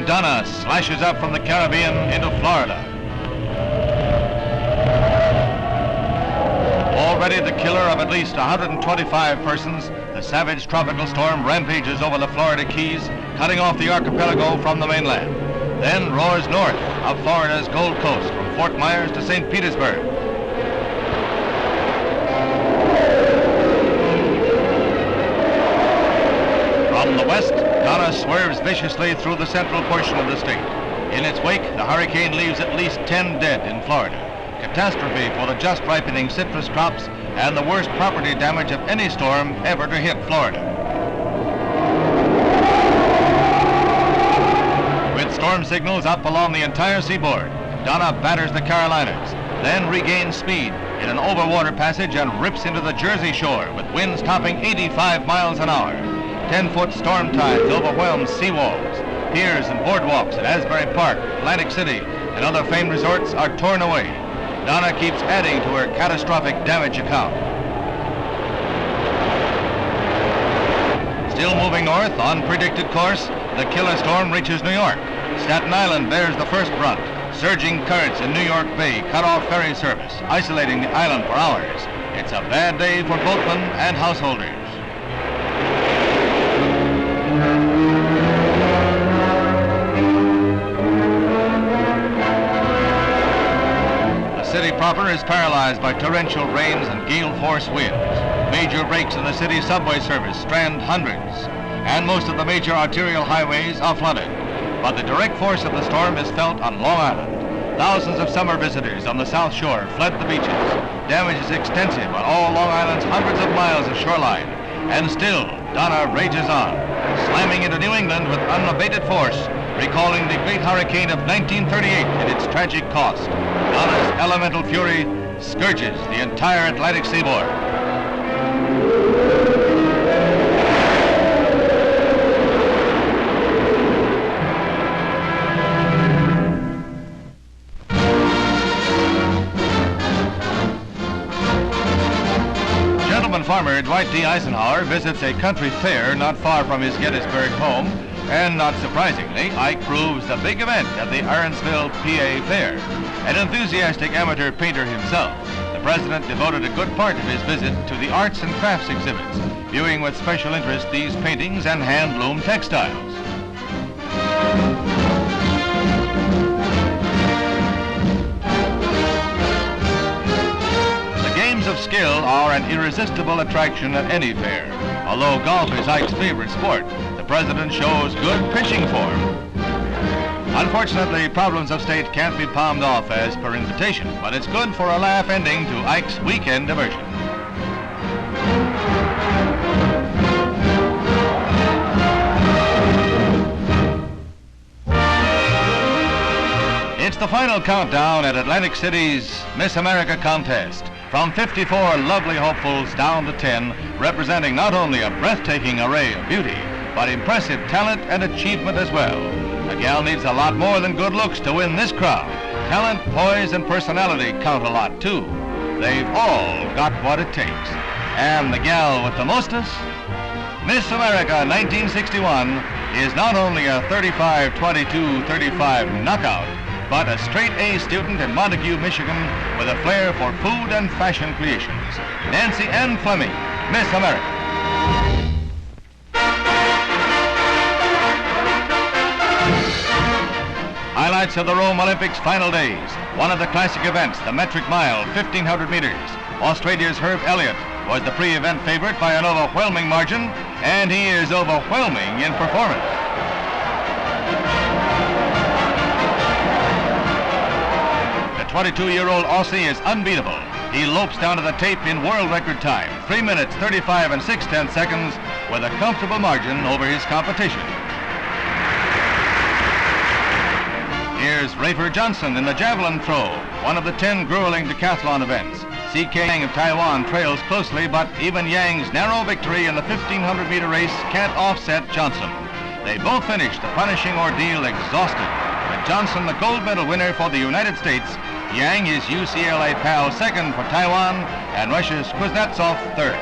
Donna slashes up from the Caribbean into Florida. Already the killer of at least 125 persons, the savage tropical storm rampages over the Florida Keys, cutting off the archipelago from the mainland. Then roars north up Florida's Gold Coast from Fort Myers to St. Petersburg. From the west, Donna swerves viciously through the central portion of the state. In its wake, the hurricane leaves at least 10 dead in Florida. Catastrophe for the just ripening citrus crops and the worst property damage of any storm ever to hit Florida. With storm signals up along the entire seaboard, Donna batters the Carolinas, then regains speed in an overwater passage and rips into the Jersey shore with winds topping 85 miles an hour. 10-foot storm tides overwhelm seawalls. Piers and boardwalks at Asbury Park, Atlantic City, and other famed resorts are torn away. Donna keeps adding to her catastrophic damage account. Still moving north on predicted course, the killer storm reaches New York. Staten Island bears the first brunt. Surging currents in New York Bay cut off ferry service, isolating the island for hours. It's a bad day for boatmen and householders. The city proper is paralyzed by torrential rains and gale-force winds. Major breaks in the city's subway service strand hundreds, and most of the major arterial highways are flooded. But the direct force of the storm is felt on Long Island. Thousands of summer visitors on the South Shore fled the beaches. Damage is extensive on all Long Island's hundreds of miles of shoreline. And still, Donna rages on, slamming into New England with unabated force, recalling the great hurricane of 1938 and its tragic cost. Donna's elemental fury scourges the entire Atlantic seaboard. Farmer Dwight D. Eisenhower visits a country fair not far from his Gettysburg home, and not surprisingly, Ike proves the big event at the Arendtsville, PA fair. An enthusiastic amateur painter himself, the president devoted a good part of his visit to the arts and crafts exhibits, viewing with special interest these paintings and hand-loom textiles. Of skill are an irresistible attraction at any fair. Although golf is Ike's favorite sport, the president shows good pitching form. Unfortunately, problems of state can't be palmed off as per invitation, but it's good for a laugh ending to Ike's weekend diversion. It's the final countdown at Atlantic City's Miss America contest. From 54 lovely hopefuls down to 10, representing not only a breathtaking array of beauty, but impressive talent and achievement as well. A gal needs a lot more than good looks to win this crowd. Talent, poise, and personality count a lot too. They've all got what it takes. And the gal with the mostest? Miss America 1961 is not only a 35-22-35 knockout, but a straight-A student in Montague, Michigan, with a flair for food and fashion creations. Nancy Ann Fleming, Miss America. Highlights of the Rome Olympics final days. One of the classic events, the metric mile, 1,500 meters. Australia's Herb Elliott was the pre-event favorite by an overwhelming margin, and he is overwhelming in performance. The 22-year-old Aussie is unbeatable. He lopes down to the tape in world record time, 3 minutes, 35 and 6/10 seconds, with a comfortable margin over his competition. Here's RAFER Johnson in the javelin throw, one of the 10 grueling decathlon events. C.K. of Taiwan trails closely, but even Yang's narrow victory in the 1,500-meter race can't offset Johnson. They both finished the punishing ordeal exhausted, with Johnson the gold medal winner for the United States, Yang his UCLA pal second for Taiwan, and Russia's Kuznetsov third.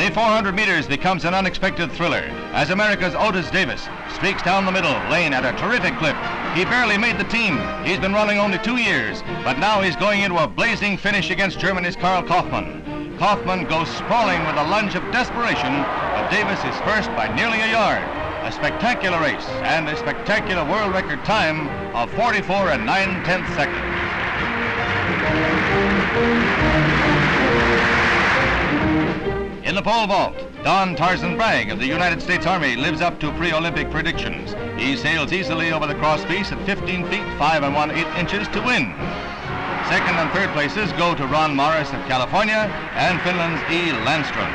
The 400 meters becomes an unexpected thriller as America's Otis Davis streaks down the middle lane at a terrific clip. He barely made the team. He's been running only 2 years, but now he's going into a blazing finish against Germany's Karl Kaufmann. Kaufmann goes sprawling with a lunge of desperation, but Davis is first by nearly a yard. A spectacular race and a spectacular world record time of 44 9/10 seconds. In the pole vault, Don Tarzan Bragg of the United States Army lives up to pre-Olympic predictions. He sails easily over the crosspiece at 15 feet 5 1/8 inches to win. Second and third places go to Ron Morris of California and Finland's E. Landström.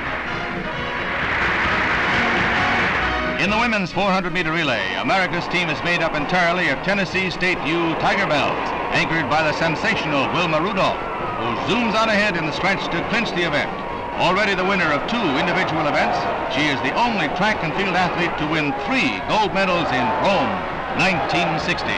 In the women's 400-meter relay, America's team is made up entirely of Tennessee State U Tigerbelles, anchored by the sensational Wilma Rudolph, who zooms on ahead in the stretch to clinch the event. Already the winner of 2 individual events, she is the only track and field athlete to win 3 gold medals in Rome, 1960.